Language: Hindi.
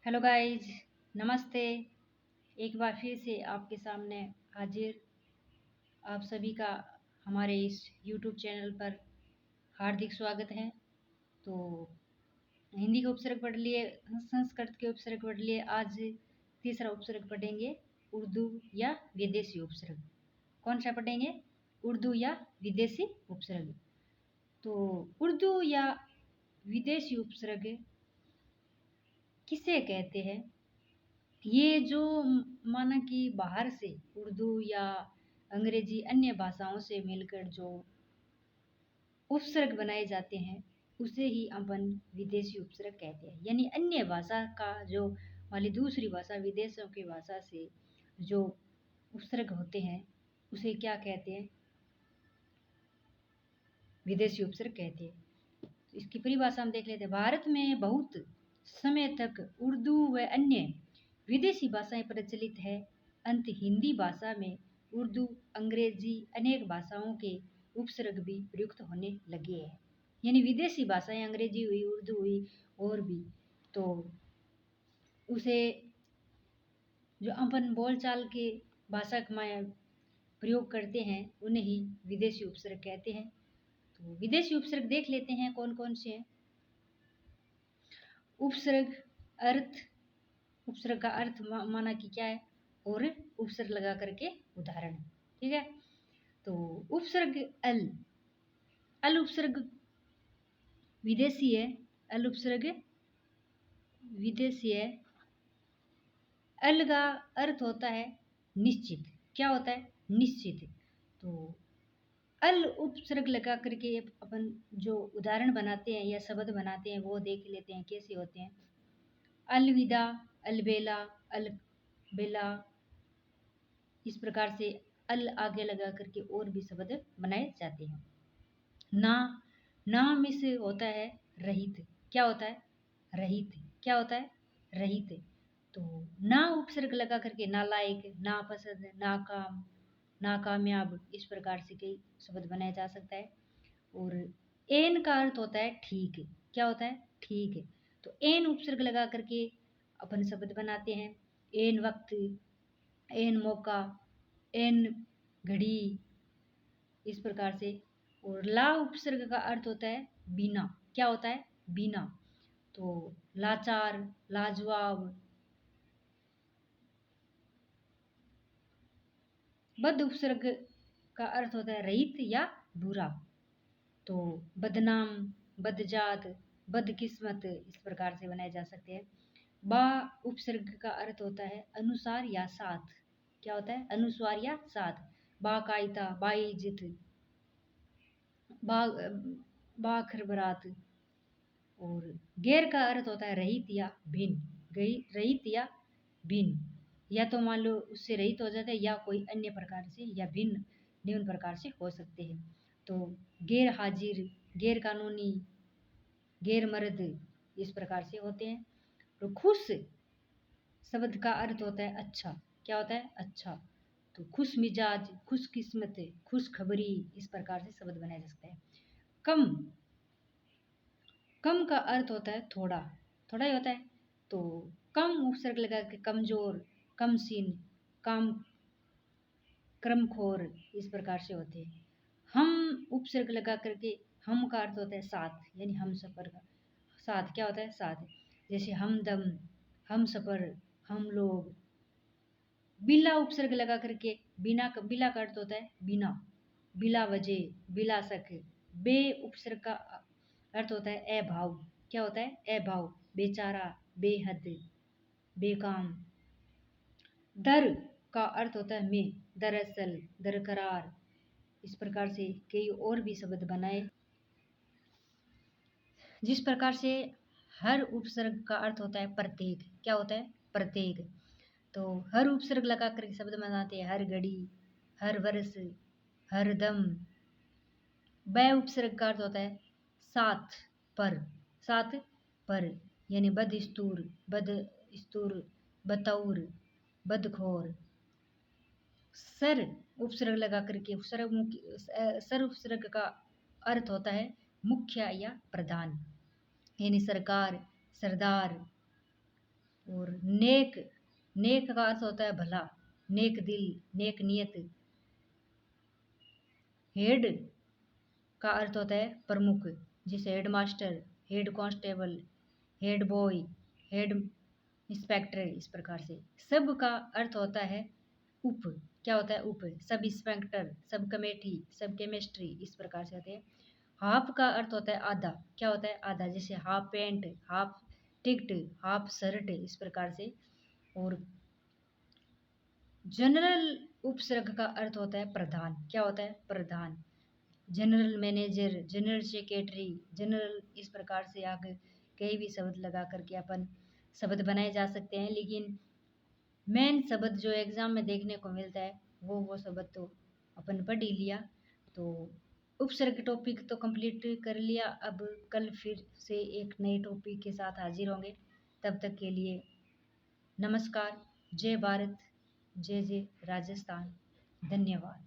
हेलो गाइज, नमस्ते। एक बार फिर से आपके सामने हाजिर। आप सभी का हमारे इस यूट्यूब चैनल पर हार्दिक स्वागत है। तो हिंदी के उपसर्ग पढ़ लिए, संस्कृत के उपसर्ग पढ़ लिए। आज तीसरा उपसर्ग पढ़ेंगे, उर्दू या विदेशी उपसर्ग। कौन सा पढ़ेंगे? उर्दू या विदेशी उपसर्ग। तो उर्दू या विदेशी उपसर्ग किसे कहते हैं? ये जो माना कि बाहर से उर्दू या अंग्रेजी अन्य भाषाओं से मिलकर जो उपसर्ग बनाए जाते हैं उसे ही अपन विदेशी उपसर्ग कहते हैं। यानी अन्य भाषा का जो वाली दूसरी भाषा, विदेशों की भाषा से जो उपसर्ग होते हैं उसे क्या कहते हैं? विदेशी उपसर्ग कहते हैं। तो इसकी परिभाषा हम देख लेते हैं। भारत में बहुत समय तक उर्दू व अन्य विदेशी भाषाएं प्रचलित है। अंत हिंदी भाषा में उर्दू, अंग्रेजी अनेक भाषाओं के उपसर्ग भी प्रयुक्त होने लगे हैं। यानी विदेशी भाषाएं अंग्रेजी हुई, उर्दू हुई और भी, तो उसे जो अपन बोलचाल के भाषा में प्रयोग करते हैं उन्हें ही विदेशी उपसर्ग कहते हैं। तो विदेशी उपसर्ग देख लेते हैं कौन कौन से हैं। उपसर्ग अर्थ, उपसर्ग का अर्थ माना कि क्या है, और उपसर्ग लगा करके उदाहरण। ठीक है। तो उपसर्ग अल, अल उपसर्ग विदेशी है। अल उपसर्ग विदेशी है। अल का अर्थ होता है निश्चित। क्या होता है? निश्चित। तो अल उपसर्ग लगा करके अपन जो उदाहरण बनाते हैं या शब्द बनाते हैं वो देख लेते हैं कैसे होते हैं। अलविदा, अलबेला, अलबेला, इस प्रकार से अल आगे लगा करके और भी शब्द बनाए जाते हैं। ना, ना में से होता है रहित। क्या होता है? रहित। क्या होता है? रहित। तो ना उपसर्ग लगा करके नालायक, नापसंद, नाकाम, नाकामयाब, इस प्रकार से कई शब्द बनाया जा सकता है। और एन का अर्थ होता है ठीक। क्या होता है? ठीक। तो एन उपसर्ग लगा करके अपन शब्द बनाते हैं। एन वक्त, एन मौका, एन घड़ी, इस प्रकार से। और ला उपसर्ग का अर्थ होता है बिना। क्या होता है? बिना। तो लाचार, लाजवाब। बद उपसर्ग का अर्थ होता है रहित या बुरा। तो बदनाम, बदजात, बदकिस्मत, इस प्रकार से बनाए जा सकते हैं। बा उपसर्ग का अर्थ होता है अनुसार या साथ। क्या होता है? अनुस्वार या साथ। बाकायदा, बाइज्जत, बा बाखरबरात। और गैर का अर्थ होता है रहित या भिन्न। रहित या भिन्न, या तो मान लो उससे रहित हो जाता है या कोई अन्य प्रकार से या भिन्न, निम्न प्रकार से हो सकते हैं। तो गैर हाजिर, गैर कानूनी, गैर मर्द, इस प्रकार से होते हैं। तो खुश शब्द का अर्थ होता है अच्छा। क्या होता है? अच्छा। तो खुश मिजाज, खुश किस्मत, खुश खबरी, इस प्रकार से शब्द बनाया जा सकता है। कम, कम का अर्थ होता है थोड़ा, थोड़ा ही होता है। तो कम उपसर्ग लगा के कमजोर, कमसीन, काम, क्रमखोर, इस प्रकार से होते हैं। हम उपसर्ग लगा करके हम का अर्थ होता है साथ, यानी हम सफर का साथ। क्या होता है? साथ। जैसे हमदम, हम सफर, हम लोग। बिला उपसर्ग लगा करके बिला का अर्थ होता है बिना, बिला वजह, बिला शक। बे उपसर्ग का अर्थ होता है अभाव। क्या होता है? अभाव, बेचारा, बेहद, बेकाम। दर का अर्थ होता है में, दरअसल, दरकरार, इस प्रकार से कई और भी शब्द बनाए। जिस प्रकार से हर उपसर्ग का अर्थ होता है प्रत्येक। क्या होता है? प्रत्येक। तो हर उपसर्ग लगा कर शब्द बनाते हैं। हर घड़ी, हर वर्ष, हर दम। बै उपसर्ग का अर्थ होता है साथ पर, साथ पर, यानी बदस्तूर, बदस्तूर, बतौर, बदखोर। सर उपसर्ग लगा करके सर उपसर्ग का अर्थ होता है मुख्य या प्रधान, यानी सरकार, सरदार, और नेक, नेक का अर्थ होता है भला, नेक दिल, नेक नियत। हेड का अर्थ होता है प्रमुख, जैसे head master, head constable, head boy, head inspector, इस प्रकार से। सब का अर्थ होता है उप, क्या होता है उप, सब इंस्पेक्टर, सब कमेटी, सब केमिस्ट्री, इस प्रकार से होते हैं। हाफ का अर्थ होता है आधा, क्या होता है आधा, जैसे half pant, half ticket, half shirt, इस प्रकार से। और जनरल उपसर्ग का अर्थ होता है प्रधान, क्या होता है प्रधान, general manager, general secretary, general, इस प्रकार से आगे कई भी शब्द लगा करके अपन शब्द बनाए जा सकते हैं। लेकिन मेन शब्द जो एग्जाम में देखने को मिलता है वो शब्द तो अपन पढ़ ही लिया। तो उपसर्ग टॉपिक तो कंप्लीट कर लिया। अब कल फिर से एक नए टॉपिक के साथ हाजिर होंगे। तब तक के लिए नमस्कार, जय भारत, जय जय राजस्थान, धन्यवाद।